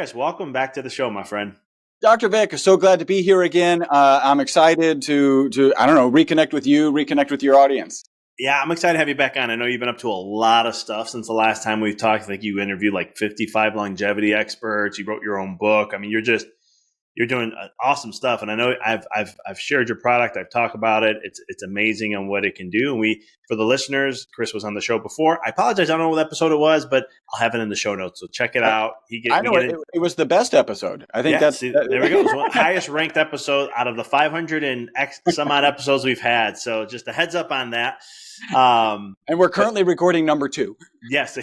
Chris, welcome back to the show, my friend. Dr. Vic, so glad to be here again. I'm excited to reconnect with you, reconnect with your audience. Yeah, I'm excited to have you back on. I know you've been up to a lot of stuff since the last time we've talked. I think you interviewed like 55 longevity experts. You wrote your own book. I mean, you're doing awesome stuff. And I know I've shared your product. I've talked about it. It's amazing on what it can do. And for the listeners, Chris was on the show before. I apologize. I don't know what episode it was, but I'll have it in the show notes. So check it out. It was the best episode. I think there we go. It was one of the highest ranked episode out of the 500 and X some odd episodes we've had. So just a heads up on that. And we're currently recording number 2. Yes. I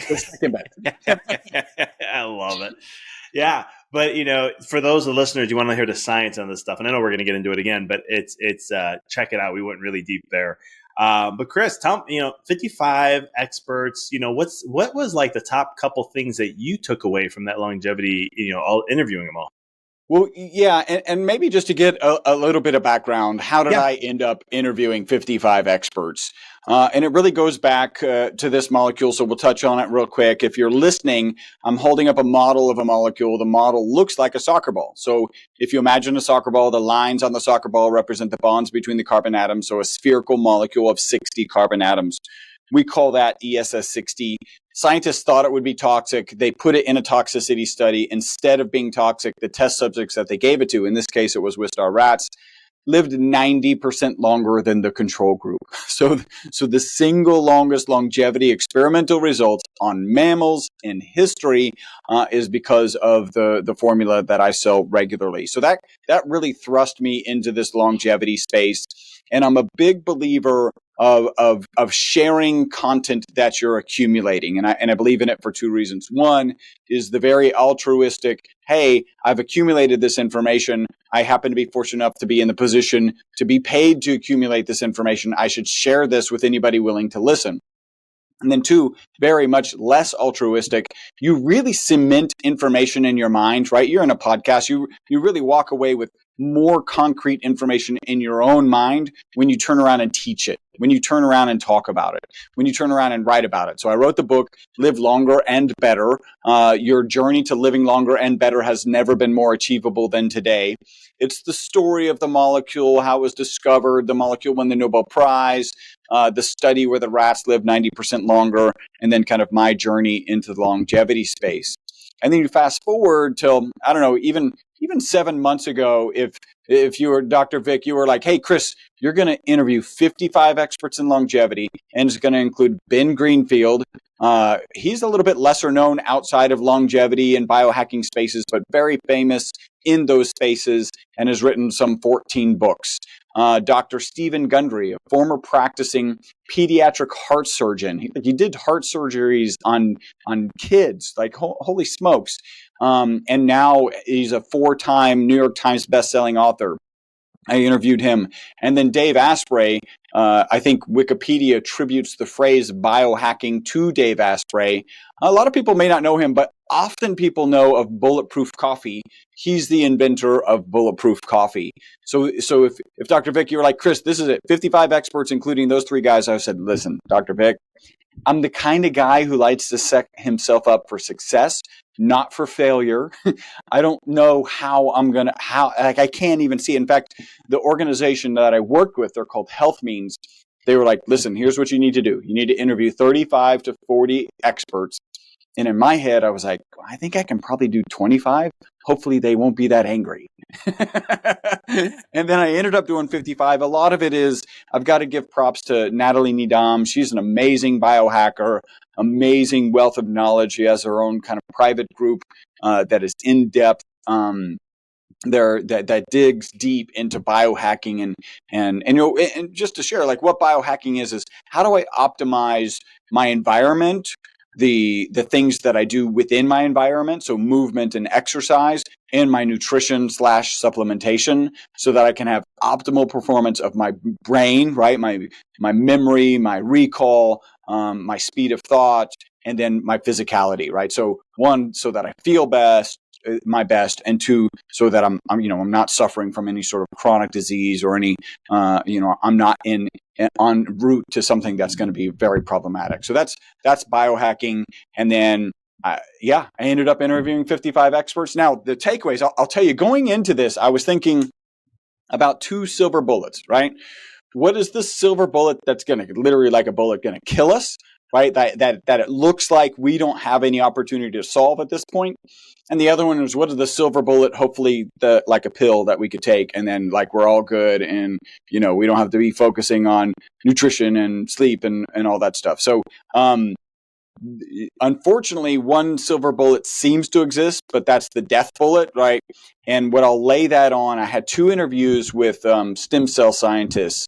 love it. Yeah. But, for those of the listeners, you want to hear the science on this stuff. And I know we're going to get into it again, but it's check it out. We went really deep there. But Chris, tell me, 55 experts, what was like the top couple things that you took away from that longevity, all interviewing them all? Well, yeah. And maybe just to get a little bit of background, how did I end up interviewing 55 experts? And it really goes back to this molecule. So we'll touch on it real quick. If you're listening, I'm holding up a model of a molecule. The model looks like a soccer ball. So if you imagine a soccer ball, the lines on the soccer ball represent the bonds between the carbon atoms. So a spherical molecule of 60 carbon atoms. We call that ESS60. Scientists thought it would be toxic. They put it in a toxicity study. Instead of being toxic, the test subjects that they gave it to, in this case it was Wistar rats, lived 90% longer than the control group. So the single longest longevity experimental results on mammals in history is because of the formula that I sell regularly. So that really thrust me into this longevity space. And I'm a big believer of sharing content that you're accumulating. And I believe in it for 2 reasons. One is the very altruistic, hey, I've accumulated this information. I happen to be fortunate enough to be in the position to be paid to accumulate this information. I should share this with anybody willing to listen. And then 2, very much less altruistic. You really cement information in your mind, right? You're in a podcast. You really walk away with more concrete information in your own mind when you turn around and teach it, when you turn around and talk about it, when you turn around and write about it. So I wrote the book, Live Longer and Better. Your journey to living longer and better has never been more achievable than today. It's the story of the molecule, how it was discovered, the molecule won the Nobel Prize, the study where the rats lived 90% longer, and then kind of my journey into the longevity space. And then you fast forward till, I don't know, even 7 months ago, if you were Dr. Vic, you were like, hey, Chris, you're going to interview 55 experts in longevity, and it's going to include Ben Greenfield. He's a little bit lesser known outside of longevity and biohacking spaces, but very famous in those spaces and has written some 14 books. Dr. Stephen Gundry, a former practicing pediatric heart surgeon. He did heart surgeries on kids, like holy smokes. And now he's a 4-time New York Times bestselling author. I interviewed him. And then Dave Asprey, I think Wikipedia attributes the phrase biohacking to Dave Asprey. A lot of people may not know him, but often people know of Bulletproof Coffee. He's the inventor of Bulletproof Coffee. So if Dr. Vic, you were like, Chris, this is it, 55 experts, including those 3 guys, I said, listen, Dr. Vic, I'm the kind of guy who likes to set himself up for success, not for failure. I don't know how I can't even see. In fact, the organization that I worked with, they're called Health Means. They were like, listen, here's what you need to do. You need to interview 35 to 40 experts. And in my head, I was like, I think I can probably do 25. Hopefully they won't be that angry. And then I ended up doing 55. A lot of it is, I've got to give props to Natalie Needham. She's an amazing biohacker, amazing wealth of knowledge. She has her own kind of private group that is in depth. That digs deep into biohacking and just to share, like, what biohacking is how do I optimize my environment, the things that I do within my environment, so movement and exercise, and my nutrition / supplementation, so that I can have optimal performance of my brain, right? My memory, my recall, my speed of thought, and then my physicality, right? So 1, so that I feel my best, and 2, so that I'm not suffering from any sort of chronic disease or any, I'm not en route to something that's going to be very problematic. So that's biohacking. And then I ended up interviewing 55 experts. Now, the takeaways, I'll tell you, going into this, I was thinking about 2 silver bullets, right? What is the silver bullet that's going to, literally like a bullet, going to kill us, right? That it looks like we don't have any opportunity to solve at this point. And the other one is, what is the silver bullet, hopefully like a pill that we could take, and then like we're all good, and we don't have to be focusing on nutrition and sleep and all that stuff. So unfortunately, one silver bullet seems to exist, but that's the death bullet, right? And what I'll lay that on, I had 2 interviews with stem cell scientists,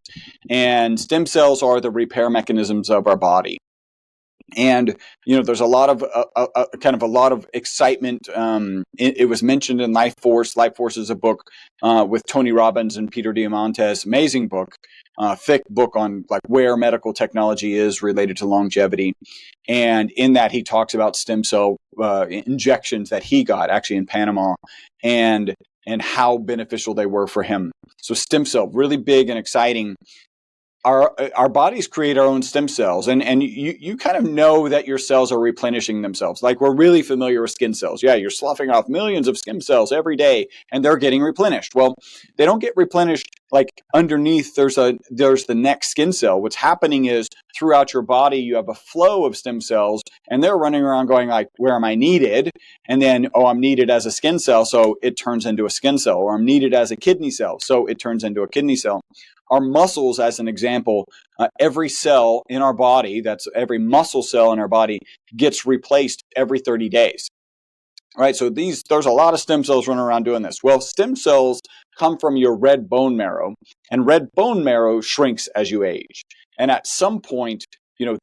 and stem cells are the repair mechanisms of our body. And there's a lot of kind of a lot of excitement. It was mentioned in Life Force. Life Force is a book with Tony Robbins and Peter Diamandis. Amazing book, thick book on like where medical technology is related to longevity. And in that, he talks about stem cell injections that he got actually in Panama, and how beneficial they were for him. So stem cell, really big and exciting. Our bodies create our own stem cells, and you kind of know that your cells are replenishing themselves. Like, we're really familiar with skin cells. Yeah, you're sloughing off millions of skin cells every day, and they're getting replenished. Well, they don't get replenished like underneath. There's the next skin cell. What's happening is throughout your body, you have a flow of stem cells, and they're running around going like, where am I needed? And then, I'm needed as a skin cell, so it turns into a skin cell, or I'm needed as a kidney cell, so it turns into a kidney cell. Our muscles, as an example, every cell in our body, that's every muscle cell in our body, gets replaced every 30 days. Right? So there's a lot of stem cells running around doing this. Well, stem cells come from your red bone marrow, and red bone marrow shrinks as you age. And at some point,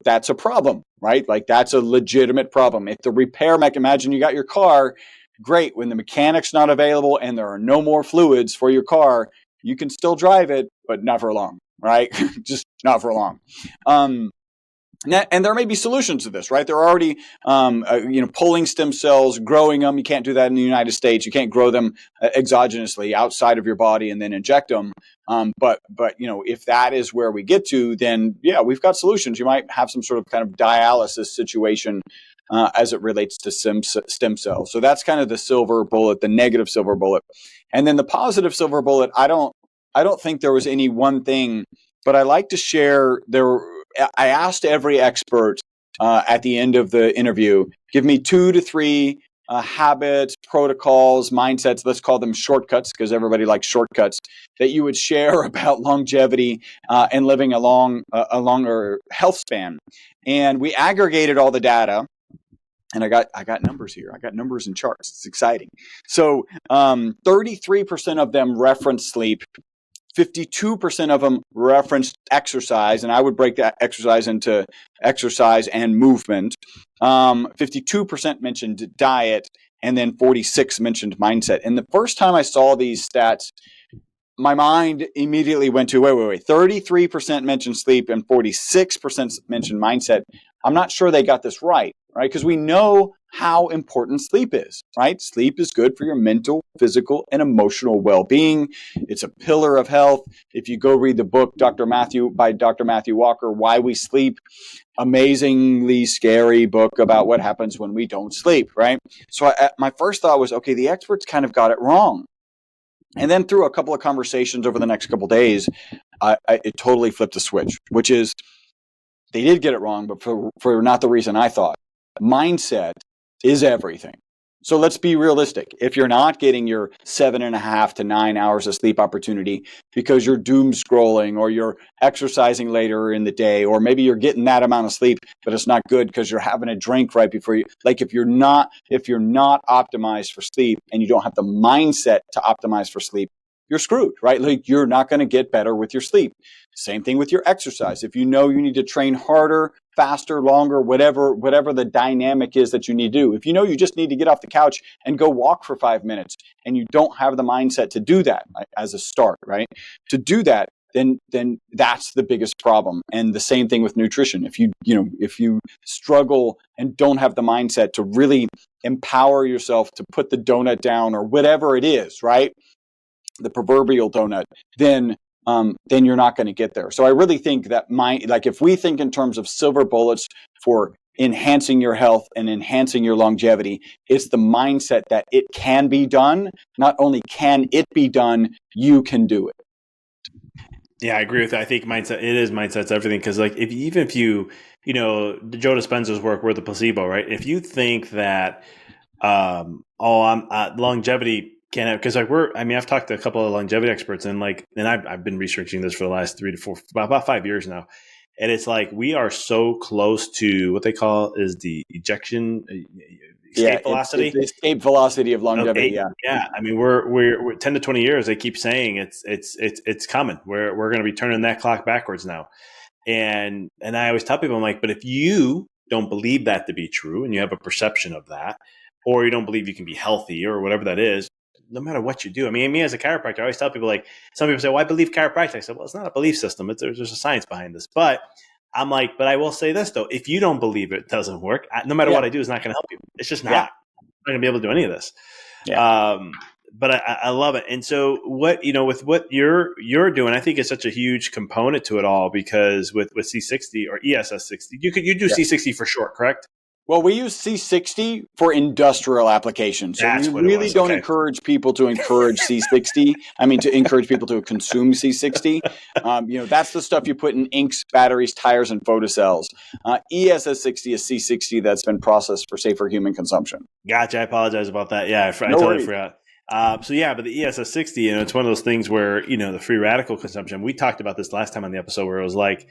that's a problem, right? Like, that's a legitimate problem. If the repair imagine you got your car, great. When the mechanic's not available and there are no more fluids for your car, you can still drive it, but not for long, right? Just not for long. And there may be solutions to this, right? They're already, pulling stem cells, growing them. You can't do that in the United States. You can't grow them exogenously outside of your body and then inject them. But if that is where we get to, then yeah, we've got solutions. You might have some sort of kind of dialysis situation as it relates to stem cells. So that's kind of the silver bullet, the negative silver bullet. And then the positive silver bullet, I don't think there was any one thing, but I like to share I asked every expert at the end of the interview, give me 2 to 3 habits, protocols, mindsets, let's call them shortcuts, because everybody likes shortcuts, that you would share about longevity and living a longer health span. And we aggregated all the data. And I got numbers here. I got numbers and charts. It's exciting. So 33% of them reference sleep. 52% of them referenced exercise. And I would break that exercise into exercise and movement. 52% mentioned diet. And then 46 mentioned mindset. And the first time I saw these stats, my mind immediately went to, wait. 33% mentioned sleep and 46% mentioned mindset. I'm not sure they got this right? Because we know how important sleep is, right? Sleep is good for your mental, physical, and emotional well-being. It's a pillar of health. If you go read the book by Dr. Matthew Walker, Why We Sleep, amazingly scary book about what happens when we don't sleep, right? So my first thought was, okay, the experts kind of got it wrong. And then through a couple of conversations over the next couple of days, it totally flipped a switch, which is they did get it wrong, but for not the reason I thought. Mindset is everything. So let's be realistic. If you're not getting your 7.5 to 9 hours of sleep opportunity because you're doom scrolling, or you're exercising later in the day, or maybe you're getting that amount of sleep, but it's not good because you're having a drink right before you, like if you're not optimized for sleep and you don't have the mindset to optimize for sleep, you're screwed, right? Like, you're not going to get better with your sleep. Same thing with your exercise. If you know you need to train harder, faster, longer, whatever the dynamic is that you need to do. If you know you just need to get off the couch and go walk for 5 minutes, and you don't have the mindset to do that as a start, right? To do that, then that's the biggest problem. And the same thing with nutrition. If you struggle and don't have the mindset to really empower yourself to put the donut down, or whatever it is, right? The proverbial donut, then you're not going to get there. So I really think that if we think in terms of silver bullets for enhancing your health and enhancing your longevity. It's the mindset that it can be done. Not only can it be done, you can do it. Yeah, I agree with that. I think mindset's everything. Because like, even if you Joe Dispenza's work, we're the placebo, right? If you think that, longevity can't have, because like I've talked to a couple of longevity experts, and I've been researching this for the last 3 to 4, about 5 years now. And it's like, we are so close to what they call is the ejection escape velocity. It's the escape velocity of longevity. Okay. Yeah. I mean, we're 10 to 20 years. They keep saying it's coming. We're going to be turning that clock backwards now. And I always tell people, I'm like, but if you don't believe that to be true, and you have a perception of that, or you don't believe you can be healthy or whatever that is, no matter what you do. I mean, me as a chiropractor, I always tell people, like, some people say, well, I believe chiropractic. I said, well, it's not a belief system. There's a science behind this. But I'm like, but I will say this, though. If you don't believe it doesn't work, no matter what I do, it's not going to help you. It's just not. I'm not going to be able to do any of this. Yeah. But I love it. And so with what you're doing, I think is such a huge component to it all, because with C60 or ESS 60, you do C60 for short, correct? Well, we use C60 for industrial applications. So we really don't encourage people to encourage C60. I mean, to encourage people to consume C60. That's the stuff you put in inks, batteries, tires, and photocells. ESS 60 is C60 that's been processed for safer human consumption. Gotcha. I apologize about that. Yeah, I totally forgot. But the ESS 60, it's one of those things where, the free radical consumption, we talked about this last time on the episode, where it was like,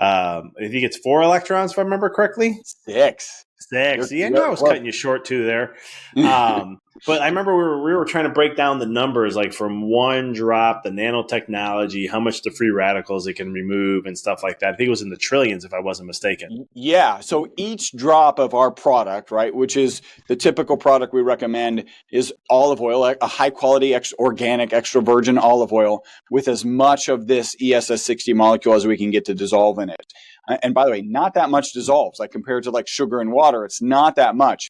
I think it's 4 electrons, if I remember correctly. 6. See, I know I was cutting you short too there. But I remember we were trying to break down the numbers, like from one drop, the nanotechnology, how much the free radicals it can remove and stuff like that. I think it was in the trillions, if I wasn't mistaken. Yeah. So each drop of our product, right, which is the typical product we recommend, is olive oil, a high quality, organic, extra virgin olive oil with as much of this ESS 60 molecule as we can get to dissolve in it. And by the way, not that much dissolves, like compared to like sugar and water. It's not that much.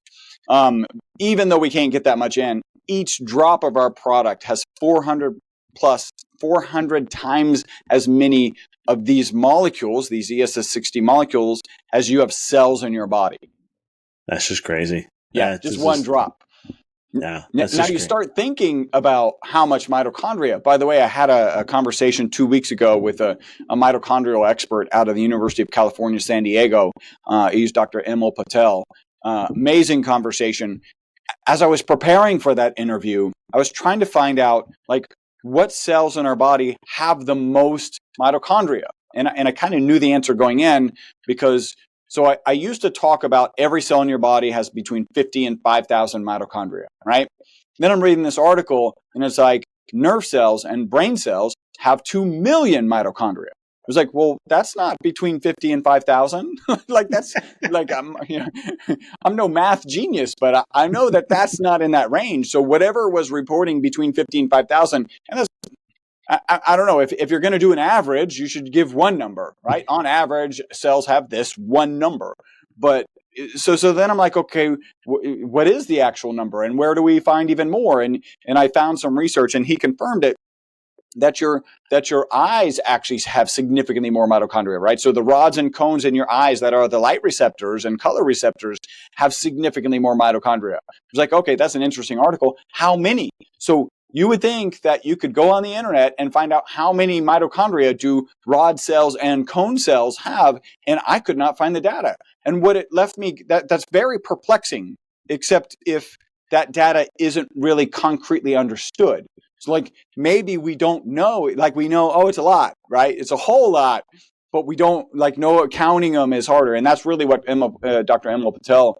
Even though we can't get that much in, each drop of our product has 400 times as many of these molecules, these ESS 60 molecules, as you have cells in your body. That's just crazy. Yeah, just one drop. Yeah. Now you start thinking about how much mitochondria. By the way, I had a conversation 2 weeks ago with a mitochondrial expert out of the University of California, San Diego. He's Dr. Emil Patel. Amazing conversation. As I was preparing for that interview, I was trying to find out, like, what cells in our body have the most mitochondria. And I kind of knew the answer going in, because I used to talk about every cell in your body has between 50 and 5,000 mitochondria, right? Then I'm reading this article, and it's like nerve cells and brain cells have 2 million mitochondria. I was like, well, that's not between 50 and 5,000. Like, that's like, I'm no math genius, but I know that that's not in that range. So whatever was reporting between 50 and 5,000, and that's, I don't know, if you're going to do an average, you should give one number, right? On average, cells have this one number. But so then I'm like, okay, what is the actual number, and where do we find even more? And I found some research, and he confirmed it, that your eyes actually have significantly more mitochondria, right? So the rods and cones in your eyes that are the light receptors and color receptors have significantly more mitochondria. I was like, okay, that's an interesting article. How many? So you would think that you could go on the internet and find out how many mitochondria do rod cells and cone cells have, and I could not find the data. And what it left me, that's very perplexing, except if that data isn't really concretely understood. So like, maybe we don't know, like we know, oh, it's a lot, right? It's a whole lot, but we don't know counting them is harder. And that's really what Dr. Emil Patel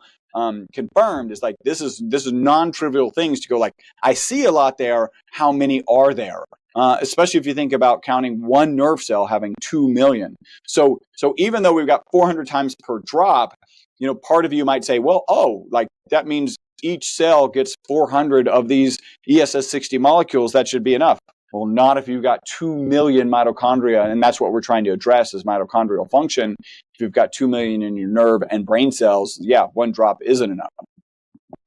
confirmed, is like, this is non-trivial things to go like, I see a lot there. How many are there? Especially if you think about counting one nerve cell having 2 million. So even though we've got 400 times per drop, part of you might say, well, like that means each cell gets 400 of these ESS 60 molecules. That should be enough. Well, not if you've got 2 million mitochondria, and that's what we're trying to address is mitochondrial function. If you've got 2 million in your nerve and brain cells, one drop isn't enough.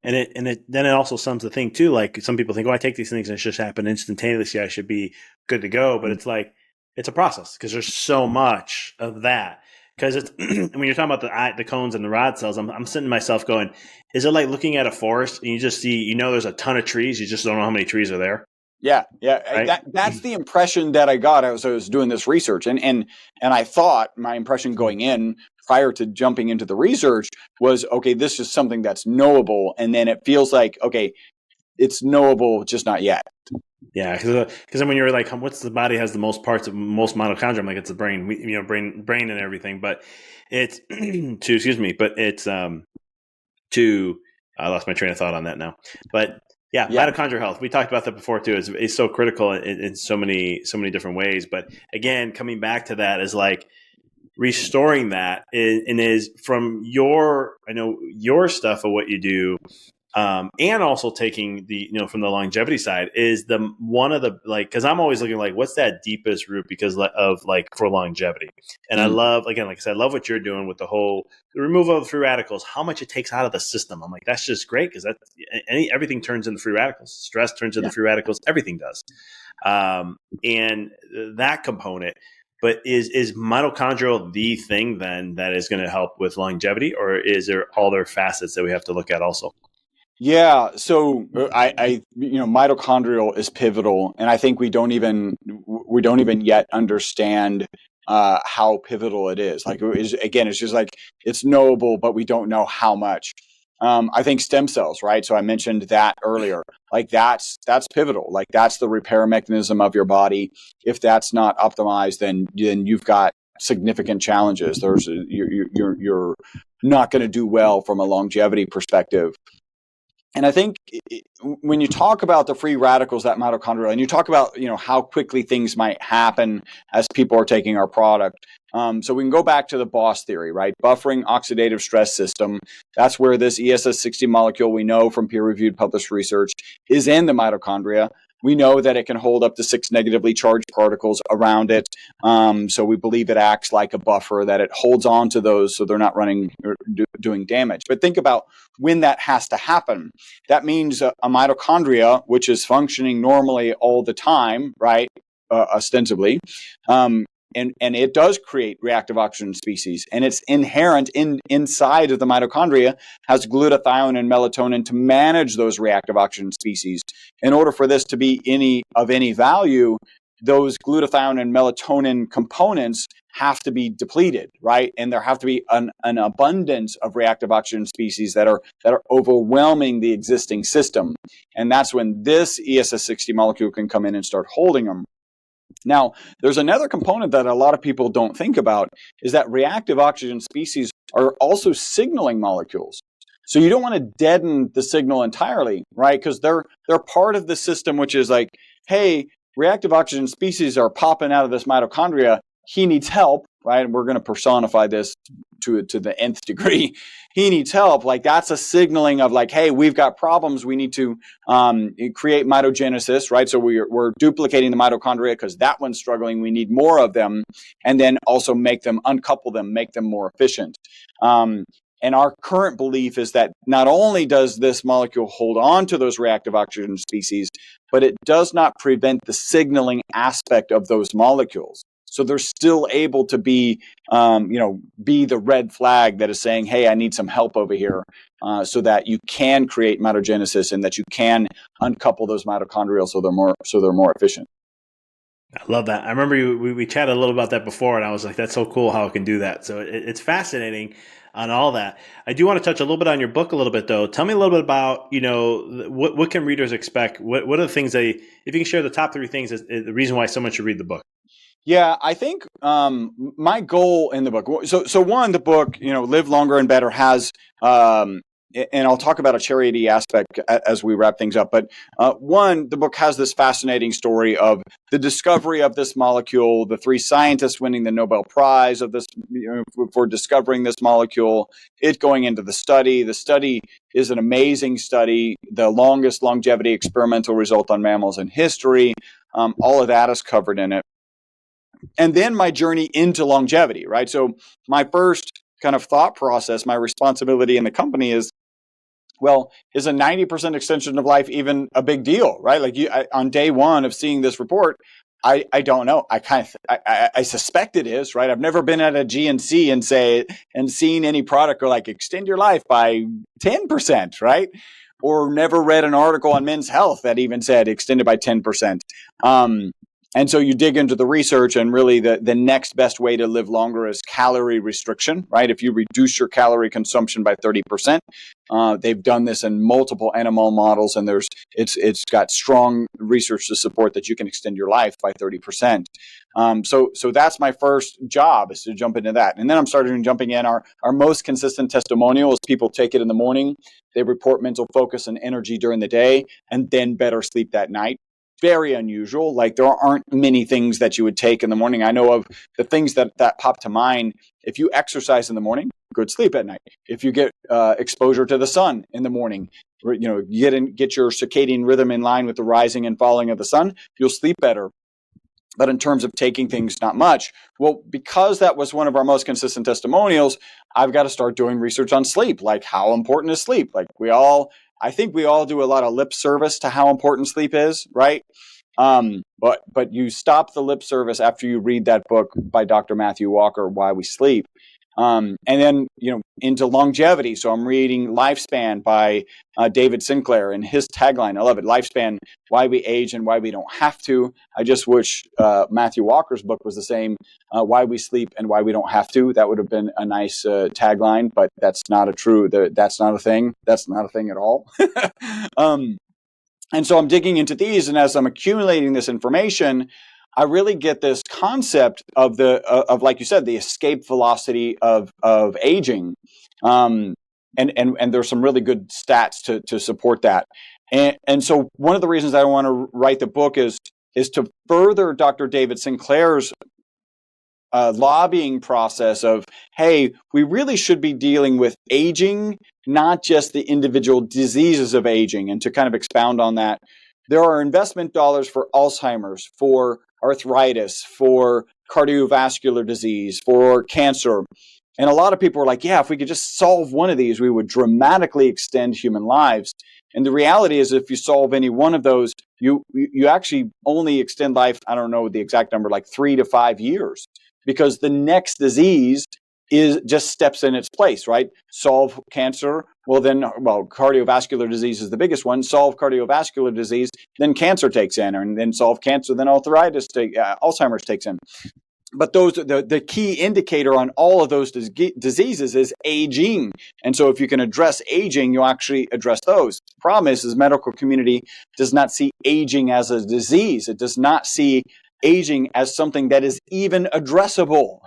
And then it also sums the thing too. Like, some people think, I take these things and it just happen instantaneously, I should be good to go. But it's like, it's a process, because there's so much of that. Because it's when you're talking about the cones and the rod cells, I'm sitting to myself going, is it like looking at a forest and you just see, there's a ton of trees, you just don't know how many trees are there? Yeah. Right? That's the impression that I got as I was doing this research, and I thought my impression going in prior to jumping into the research was, okay, this is something that's knowable, and then it feels like, okay, it's knowable, just not yet. Yeah, because then when you're like, what's the body has the most parts of most mitochondria? I'm like, it's the brain, brain and everything. But it's I lost my train of thought on that now. But yeah, mitochondrial health. We talked about that before too. It's so critical in so many different ways. But again, coming back to that is like restoring that is from your stuff of what you do. And also taking the, from the longevity side is one of the, cause I'm always looking like, what's that deepest root because of for longevity. And I love, again, like I said, I love what you're doing with the removal of the free radicals, how much it takes out of the system. I'm like, that's just great. Cause everything turns into free radicals. Stress turns into free radicals. Everything does. And that component, but is mitochondrial the thing then that is going to help with longevity, or is there other facets that we have to look at also? Yeah, so mitochondrial is pivotal, and I think we don't even yet understand how pivotal it is. It's just like it's knowable, but we don't know how much. I think stem cells, right? So I mentioned that earlier. Like that's pivotal. Like that's the repair mechanism of your body. If that's not optimized, then you've got significant challenges. You're not going to do well from a longevity perspective. And I think when you talk about the free radicals, that mitochondria, and you talk about, how quickly things might happen as people are taking our product. So we can go back to the BOSS theory, right? Buffering oxidative stress system. That's where this ESS60 molecule, we know from peer-reviewed published research, is in the mitochondria. We know that it can hold up to 6 negatively charged particles around it. So we believe it acts like a buffer, that it holds on to those so they're not running or doing damage. But think about when that has to happen. That means a mitochondria, which is functioning normally all the time, right, ostensibly, and it does create reactive oxygen species, and it's inherent inside of the mitochondria, has glutathione and melatonin to manage those reactive oxygen species. In order for this to be any value, those glutathione and melatonin components have to be depleted, right? And there have to be an abundance of reactive oxygen species that are overwhelming the existing system. And that's when this ESS60 molecule can come in and start holding them. Now, there's another component that a lot of people don't think about, is that reactive oxygen species are also signaling molecules. So you don't want to deaden the signal entirely, right? Because they're part of the system, which is like, hey, reactive oxygen species are popping out of this mitochondria. He needs help, right? And we're going to personify this to the nth degree. He needs help. Like that's a signaling of like, hey, we've got problems. We need to create mitogenesis, right? So we're duplicating the mitochondria because that one's struggling. We need more of them, and then also uncouple them, make them more efficient. And our current belief is that not only does this molecule hold on to those reactive oxygen species, but it does not prevent the signaling aspect of those molecules. So they're still able to be the red flag that is saying, hey, I need some help over here, so that you can create mitogenesis and that you can uncouple those mitochondria so they're more efficient. I love that. I remember we chatted a little about that before, and I was like, that's so cool how it can do that. So it's fascinating on all that. I do want to touch a little bit on your book a little bit, though. Tell me a little bit about, what can readers expect? What are the things if you can share the top 3 things, is the reason why someone should read the book? Yeah, I think my goal in the book. So one, the book, Live Longer and Better has, and I'll talk about a charity aspect as we wrap things up. But one, the book has this fascinating story of the discovery of this molecule, the 3 scientists winning the Nobel Prize of this for discovering this molecule, it going into the study. The study is an amazing study, the longest longevity experimental result on mammals in history. All of that is covered in it. And then my journey into longevity, right? So my first kind of thought process, my responsibility in the company is, well, is a 90% extension of life even a big deal, right? Like on day one of seeing this report, I don't know. I suspect it is, right? I've never been at a GNC and seen any product go like extend your life by 10%, right? Or never read an article on Men's Health that even said extended by 10%. And so you dig into the research, and really the next best way to live longer is calorie restriction, right? If you reduce your calorie consumption by 30%, they've done this in multiple animal models, and it's got strong research to support that you can extend your life by 30%. So that's my first job, is to jump into that. And then I'm starting jumping in. Our most consistent testimonial is people take it in the morning, they report mental focus and energy during the day, and then better sleep that night. Very unusual. Like, there aren't many things that you would take in the morning. I know of the things that pop to mind. If you exercise in the morning, good sleep at night. If you get exposure to the sun in the morning, get your circadian rhythm in line with the rising and falling of the sun, you'll sleep better. But in terms of taking things, not much. Well, because that was one of our most consistent testimonials, I've got to start doing research on sleep. Like, how important is sleep? Like, I think we all do a lot of lip service to how important sleep is, right? But you stop the lip service after you read that book by Dr. Matthew Walker, Why We Sleep. And then, into longevity. So I'm reading Lifespan by David Sinclair, and his tagline, I love it. Lifespan, why we age and why we don't have to. I just wish Matthew Walker's book was the same, Why We Sleep and Why We Don't Have to. That would have been a nice tagline, but that's not that's not a thing. That's not a thing at all. And so I'm digging into these, and as I'm accumulating this information, I really get this concept of like you said, the escape velocity of aging, and there's some really good stats to support that. And so one of the reasons I want to write the book is to further Dr. David Sinclair's lobbying process of, hey, we really should be dealing with aging, not just the individual diseases of aging. And to kind of expound on that, there are investment dollars for Alzheimer's, for arthritis, for cardiovascular disease, for cancer. And a lot of people are like, yeah, if we could just solve one of these, we would dramatically extend human lives. And the reality is, if you solve any one of those, you actually only extend life, I don't know the exact number, like 3 to 5 years, because the next disease just steps in its place, right? Solve cancer, cardiovascular disease is the biggest one. Solve cardiovascular disease, then cancer takes in, and then solve cancer, then Alzheimer's takes in. But the key indicator on all of those diseases is aging. And so if you can address aging, you actually address those. The problem is the medical community does not see aging as a disease. It does not see aging as something that is even addressable.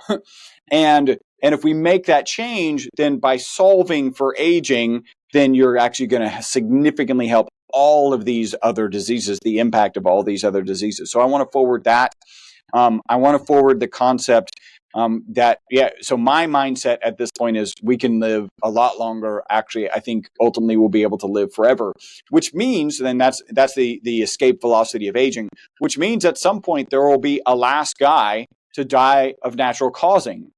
And if we make that change, then by solving for aging, then you're actually going to significantly help all of these other diseases, the impact of all these other diseases. So I want to forward that. I want to forward the concept so my mindset at this point is we can live a lot longer. Actually, I think ultimately we'll be able to live forever, which means then that's the escape velocity of aging, which means at some point there will be a last guy to die of natural causes.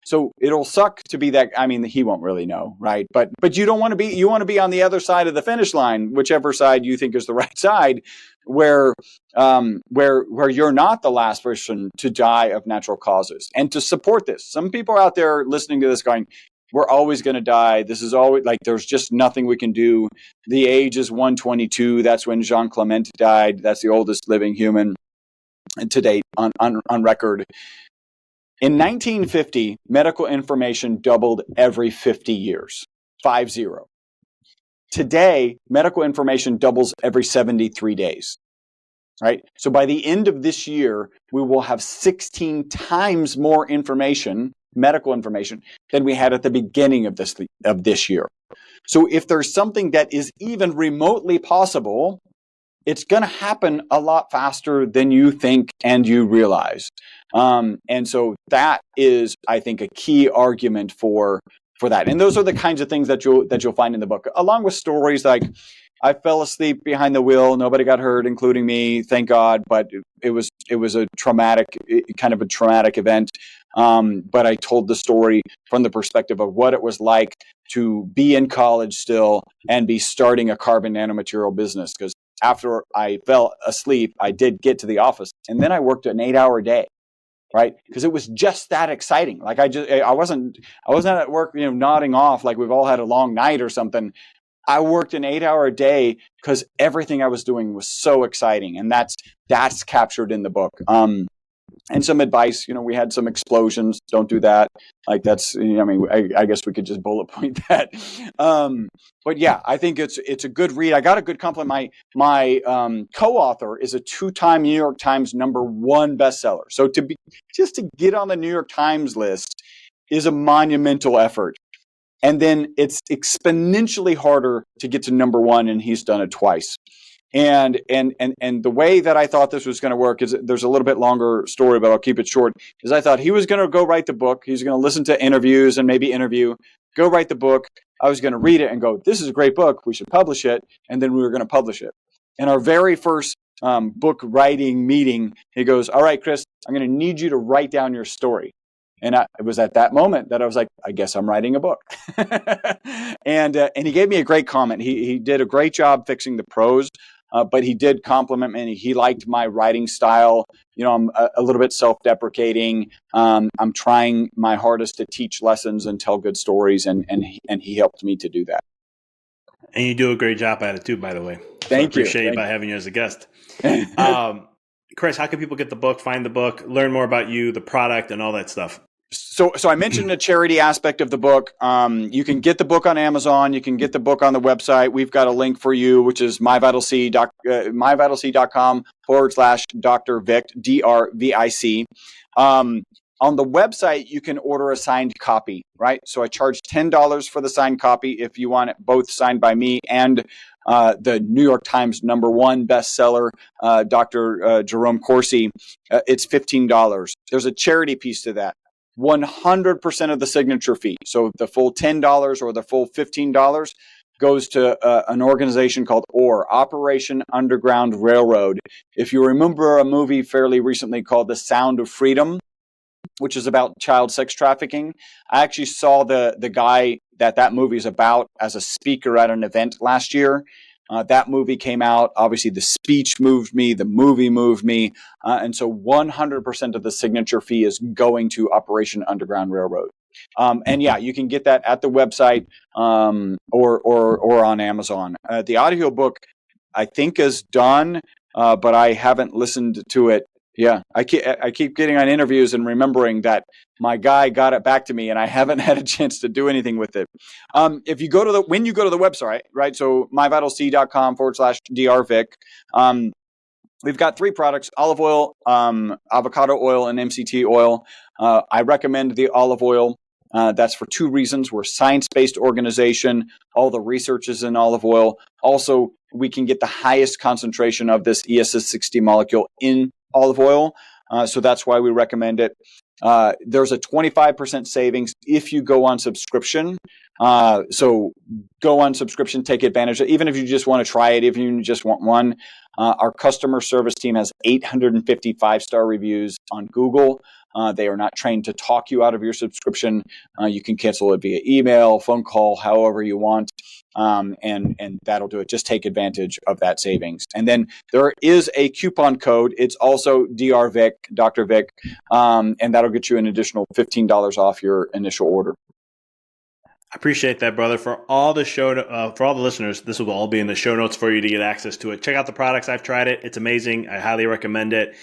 So it'll suck to be that. I mean, he won't really know, right? But you don't want to be. You want to be on the other side of the finish line, whichever side you think is the right side, where you're not the last person to die of natural causes. And to support this, some people out there listening to this going, "We're always going to die. This is always like there's just nothing we can do." The age is 122. That's when Jean Clement died. That's the oldest living human to date on record. In 1950, medical information doubled every 50 years, 50. Today, medical information doubles every 73 days, right? So by the end of this year, we will have 16 times more information, medical information, than we had at the beginning of this year. So if there's something that is even remotely possible, it's going to happen a lot faster than you think and you realize. And so that is, I think, a key argument for that. And those are the kinds of things that you'll find in the book, along with stories like, I fell asleep behind the wheel. Nobody got hurt, including me, thank God. But it was a traumatic event. But I told the story from the perspective of what it was like to be in college still and be starting a carbon nanomaterial business, because after I fell asleep, I did get to the office, and then I worked an 8-hour day. Right, because it was just that exciting. Like I wasn't at work, nodding off like we've all had a long night or something. I worked an 8-hour day because everything I was doing was so exciting, and that's captured in the book. And some advice, we had some explosions. Don't do that. Like that's, I guess we could just bullet point that. But yeah, I think it's a good read. I got a good compliment. My co-author is a 2-time New York Times #1 bestseller. So just to get on the New York Times list is a monumental effort. And then it's exponentially harder to get to #1, and he's done it twice. And the way that I thought this was going to work is there's a little bit longer story, but I'll keep it short. Is I thought he was going to go write the book. He's going to listen to interviews and maybe interview, go write the book. I was going to read it and go, this is a great book. We should publish it. And then we were going to publish it. In our very first book writing meeting, he goes, all right, Chris, I'm going to need you to write down your story. And it was at that moment that I was like, I guess I'm writing a book. And he gave me a great comment. He did a great job fixing the prose, but he did compliment me. He liked my writing style. I'm a little bit self-deprecating. I'm trying my hardest to teach lessons and tell good stories, and he helped me to do that. And you do a great job at it too, by the way. Thank you. Appreciate you by having you as a guest. Chris, how can people get the book, find the book, learn more about you, the product, and all that stuff? So I mentioned the charity aspect of the book. You can get the book on Amazon. You can get the book on the website. We've got a link for you, which is myvitalc.com/Dr. Vic, DRVIC. On the website, you can order a signed copy, right? So I charge $10 for the signed copy if you want it both signed by me and the New York Times #1 bestseller, Dr. Jerome Corsi. It's $15. There's a charity piece to that. 100% of the signature fee, so the full $10 or the full $15, goes to an organization called OR, Operation Underground Railroad. If you remember a movie fairly recently called The Sound of Freedom, which is about child sex trafficking, I actually saw the guy that movie is about as a speaker at an event last year. That movie came out. Obviously, the speech moved me. The movie moved me. And so 100% of the signature fee is going to Operation Underground Railroad. And yeah, you can get that at the website or on Amazon. The audiobook, I think, is done, but I haven't listened to it. Yeah, I keep getting on interviews and remembering that my guy got it back to me, and I haven't had a chance to do anything with it. If you go to when you go to the website, right? So myvitalc.com/drvic. We've got 3 products: olive oil, avocado oil, and MCT oil. I recommend the olive oil. That's for 2 reasons. We're a science-based organization. All the research is in olive oil. Also, we can get the highest concentration of this ESS60 molecule in olive oil. So that's why we recommend it. There's a 25% savings if you go on subscription. So go on subscription, take advantage of it. Even if you just want to try it, if you just want one. Our customer service team has 850 5-star reviews on Google. They are not trained to talk you out of your subscription. You can cancel it via email, phone call, however you want. And that'll do it. Just take advantage of that savings. And then there is a coupon code. It's also DRVIC, Dr. Vic, and that'll get you an additional $15 off your initial order. I appreciate that, brother. For all the for all the listeners, this will all be in the show notes for you to get access to it. Check out the products. I've tried it. It's amazing. I highly recommend it.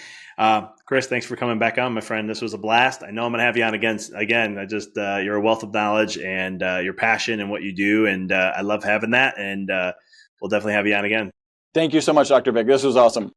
Chris, thanks for coming back on, my friend. This was a blast. I know I'm going to have you on again. I just, you're a wealth of knowledge and your passion and what you do. And I love having that. And we'll definitely have you on again. Thank you so much, Dr. Vic. This was awesome.